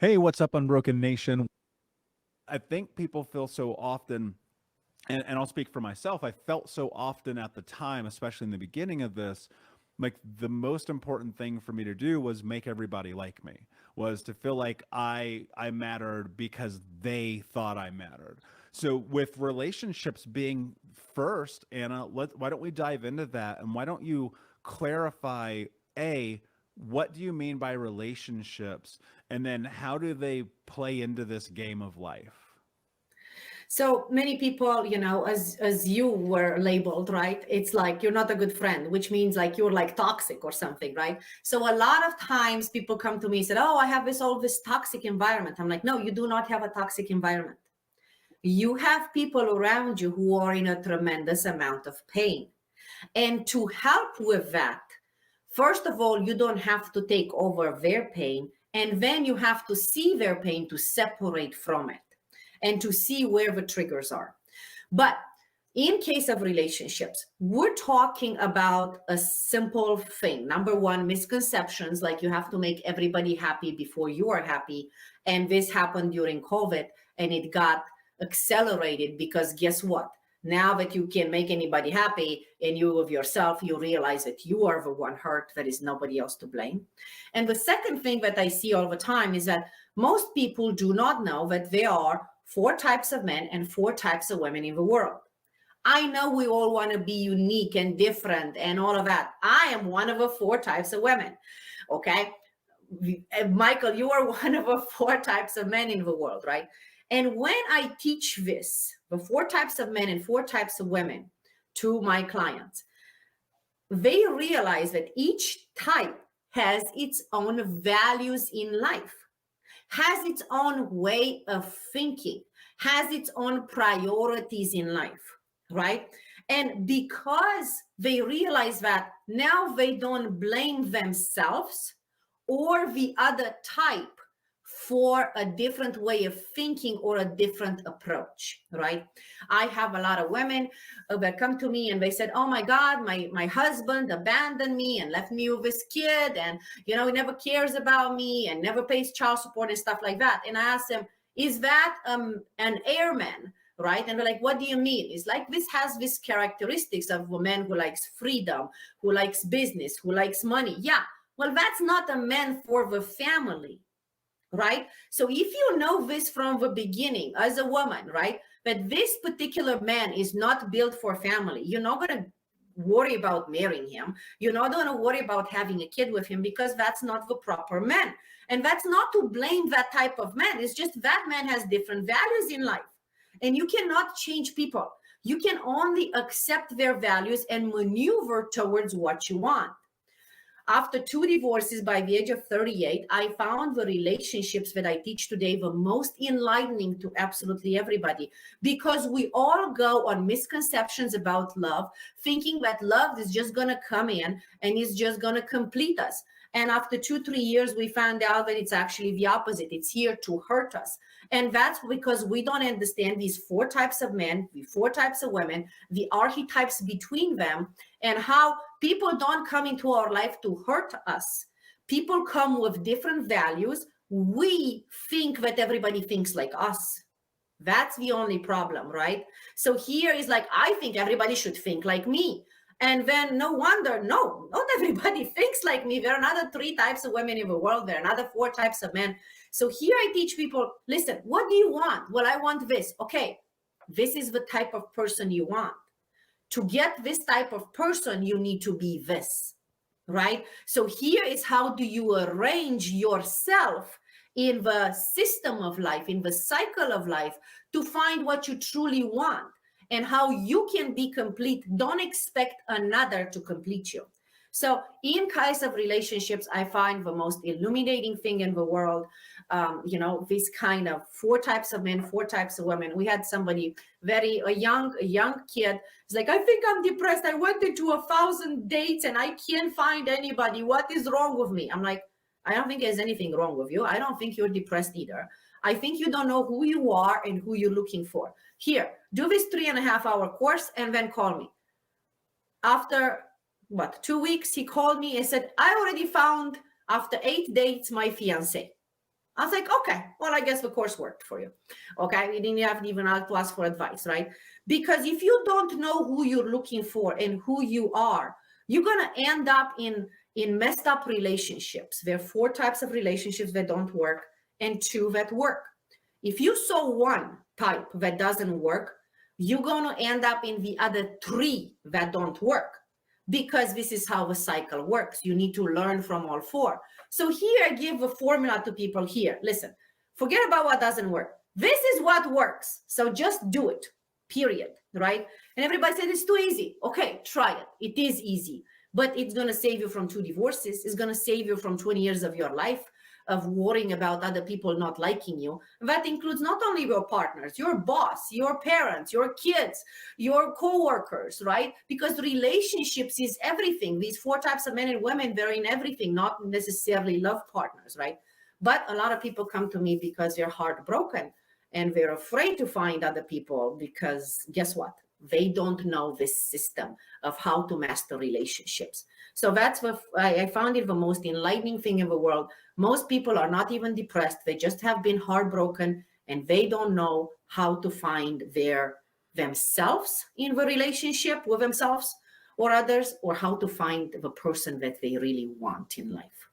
Hey, what's up, Unbroken Nation? I think people feel so often, and I'll speak for myself, I felt so often at the time, especially in the beginning of this, like the most important thing for me to do was make everybody like me, was to feel like I mattered because they thought I mattered. So with relationships being first, Anna, why don't we dive into that, and why don't you clarify, A, what do you mean by relationships, and then how do they play into this game of life? So many people, as you were labeled, right? It's like you're not a good friend, which means like you're like toxic or something, right? So a lot of times people come to me and said, "Oh, I have this toxic environment." I'm like, "No, you do not have a toxic environment. You have people around you who are in a tremendous amount of pain. And to help with that, first of all, you don't have to take over their pain, and then you have to see their pain to separate from it and to see where the triggers are. But in case of relationships, we're talking about a simple thing. Number one, misconceptions, like you have to make everybody happy before you are happy. And this happened during COVID, and it got accelerated because guess what? Now that you can make anybody happy and you of yourself, you realize that you are the one hurt, there is nobody else to blame. And the second thing that I see all the time is that most people do not know that there are four types of men and four types of women in the world. I know we all want to be unique and different and all of that. I am one of the four types of women. Okay. Michael, you are one of the four types of men in the world, right? And when I teach this, the four types of men and four types of women to my clients, they realize that each type has its own values in life, has its own way of thinking, has its own priorities in life, right? And because they realize that, now they don't blame themselves or the other type for a different way of thinking or a different approach, right? I have a lot of women that come to me and they said, "Oh my God, my husband abandoned me and left me with this kid, and he never cares about me and never pays child support and stuff like that." And I asked them, "Is that an airman?" Right? And they're like, "What do you mean?" It's like, this has these characteristics of a man who likes freedom, who likes business, who likes money. Yeah, well, that's not a man for the family, right? So if you know this from the beginning as a woman, right, that this particular man is not built for family, you're not going to worry about marrying him. You're not going to worry about having a kid with him, because that's not the proper man. And that's not to blame that type of man. It's just that man has different values in life. And you cannot change people. You can only accept their values and maneuver towards what you want. After two divorces by the age of 38, I found the relationships that I teach today the most enlightening to absolutely everybody, because we all go on misconceptions about love, thinking that love is just going to come in and is just going to complete us. And after 2-3 years, we found out that it's actually the opposite. It's here to hurt us. And that's because we don't understand these four types of men, the four types of women, the archetypes between them, and how people don't come into our life to hurt us. People come with different values. We think that everybody thinks like us. That's the only problem, right? So here is like, I think everybody should think like me. And then no wonder, no, not everybody thinks like me. There are another three types of women in the world. There are another four types of men. So here I teach people, listen, what do you want? Well, I want this. Okay, this is the type of person you want. To get this type of person, you need to be this, right? So here is, how do you arrange yourself in the system of life, in the cycle of life, to find what you truly want and how you can be complete. Don't expect another to complete you. So in case of relationships, I find the most illuminating thing in the world, this kind of four types of men, four types of women. We had somebody, a young kid. He's like, "I think I'm depressed. I went into 1,000 dates and I can't find anybody. What is wrong with me?" I'm like, "I don't think there's anything wrong with you. I don't think you're depressed either. I think you don't know who you are and who you're looking for. Here, do this 3.5-hour course and then call me." After 2 weeks, he called me and said, "I already found, after 8 dates, my fiance." I was like, okay, well, I guess the course worked for you. Okay, you didn't have to even have to ask for advice, right? Because if you don't know who you're looking for and who you are, you're gonna end up in messed up relationships. There are 4 types of relationships that don't work and 2 that work. If you saw one type that doesn't work, you're gonna end up in the other 3 that don't work, because this is how the cycle works. You need to learn from all 4. So here I give a formula to people here. Listen, forget about what doesn't work. This is what works. So just do it, period, right? And everybody said it's too easy. Okay, try it. It is easy, but it's going to save you from 2 divorces. It's going to save you from 20 years of your life of worrying about other people not liking you. That includes not only your partners, your boss, your parents, your kids, your co-workers, right? Because relationships is everything. These 4 types of men and women, they're in everything, not necessarily love partners, right? But a lot of people come to me because they're heartbroken and they're afraid to find other people, because guess what? They don't know this system of how to master relationships. So that's what I found it the most enlightening thing in the world. Most people are not even depressed. They just have been heartbroken and they don't know how to find themselves in the relationship with themselves or others, or how to find the person that they really want in life.